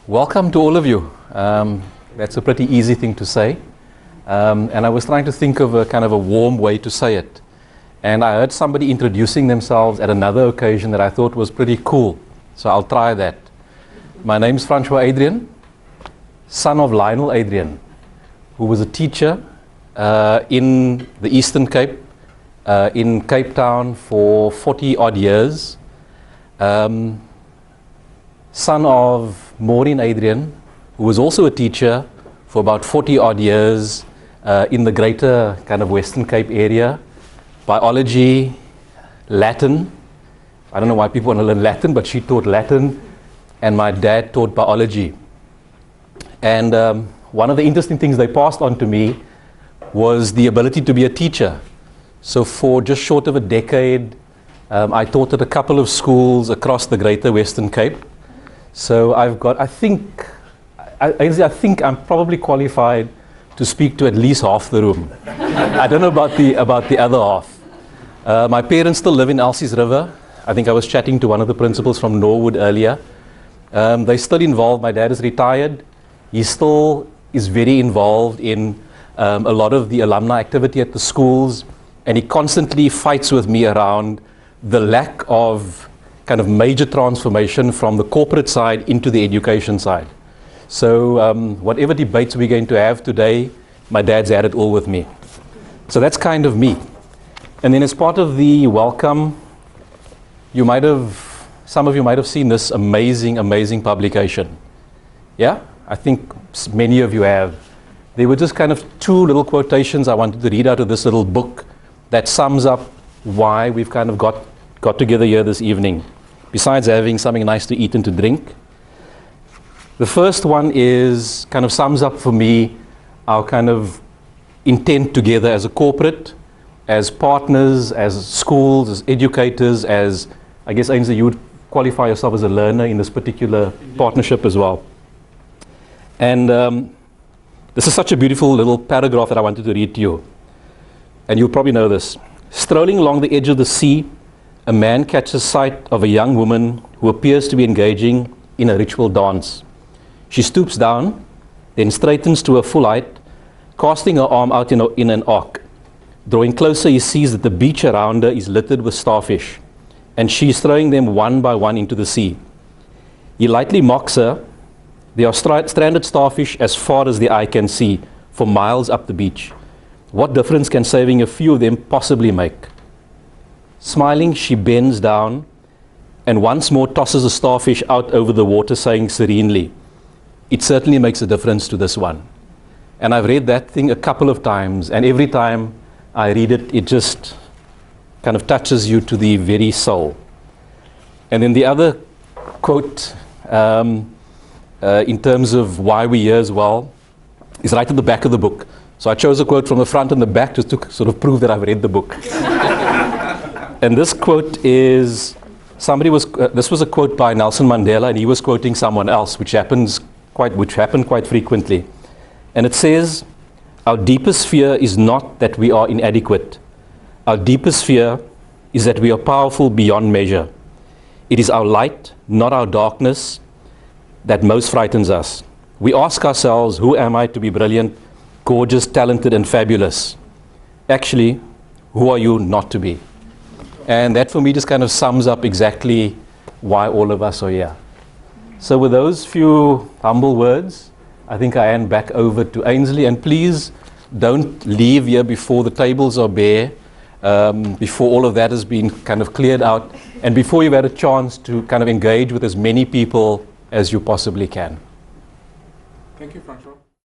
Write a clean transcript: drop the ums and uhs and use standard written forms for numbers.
Welcome to all of you. That's a pretty easy thing to say. And I was trying to think of a kind of a warm way to say it. And I heard somebody introducing themselves at another occasion that I thought was pretty cool. So I'll try that. My name's Francois Adriaan, son of Lionel Adriaan, who was a teacher in the Eastern Cape, in Cape Town for 40 odd years. Son of Maureen Adriaan, who was also a teacher for about 40 odd years in the greater kind of Western Cape area. Biology, Latin. I don't know why people want to learn Latin, but she taught Latin, and my dad taught biology. And one of the interesting things they passed on to me was the ability to be a teacher. So for just short of a decade, I taught at a couple of schools across the greater Western Cape. So I've got, I think I'm probably qualified to speak to at least half the room. I don't know about the other half. My parents still live in Elsie's River. I think I was chatting to one of the principals from Norwood earlier. They're still involved. My dad is retired. He still is very involved in a lot of the alumni activity at the schools, and he constantly fights with me around the lack of kind of major transformation from the corporate side into the education side. So whatever debates we're going to have today, my dad's had it all with me. So that's kind of me. And then as part of the welcome, some of you might have seen this amazing publication. Yeah? I think many of you have. They were just kind of two little quotations I wanted to read out of this little book that sums up why we've kind of got together here this evening, besides having something nice to eat and to drink. The first one kind of sums up for me our kind of intent together as a corporate, as partners, as schools, as educators, as, I guess, Ainsley, you would qualify yourself as a learner in this particular partnership as well. And this is such a beautiful little paragraph that I wanted to read to you. And you'll probably know this. Strolling along the edge of the sea, a man catches sight of a young woman who appears to be engaging in a ritual dance. She stoops down, then straightens to her full height, casting her arm out in an arc. Drawing closer, he sees that the beach around her is littered with starfish, and she is throwing them one by one into the sea. He lightly mocks her. There are stranded starfish as far as the eye can see, for miles up the beach. What difference can saving a few of them possibly make? Smiling, she bends down and once more tosses a starfish out over the water, saying serenely, "It certainly makes a difference to this one." And I've read that thing a couple of times, and every time I read it, it just kind of touches you to the very soul. And then the other quote, in terms of why we're here as well, is right at the back of the book. So I chose a quote from the front and the back just to sort of prove that I've read the book. And this quote is, this was a quote by Nelson Mandela, and he was quoting someone else, which happened quite frequently. And it says, "Our deepest fear is not that we are inadequate. Our deepest fear is that we are powerful beyond measure. It is our light, not our darkness, that most frightens us. We ask ourselves, who am I to be brilliant, gorgeous, talented, and fabulous? Actually, who are you not to be?" And that for me just kind of sums up exactly why all of us are here. So with those few humble words, I think I hand back over to Ainsley. And please don't leave here before the tables are bare, before all of that has been kind of cleared out, and before you've had a chance to kind of engage with as many people as you possibly can. Thank you, Francois.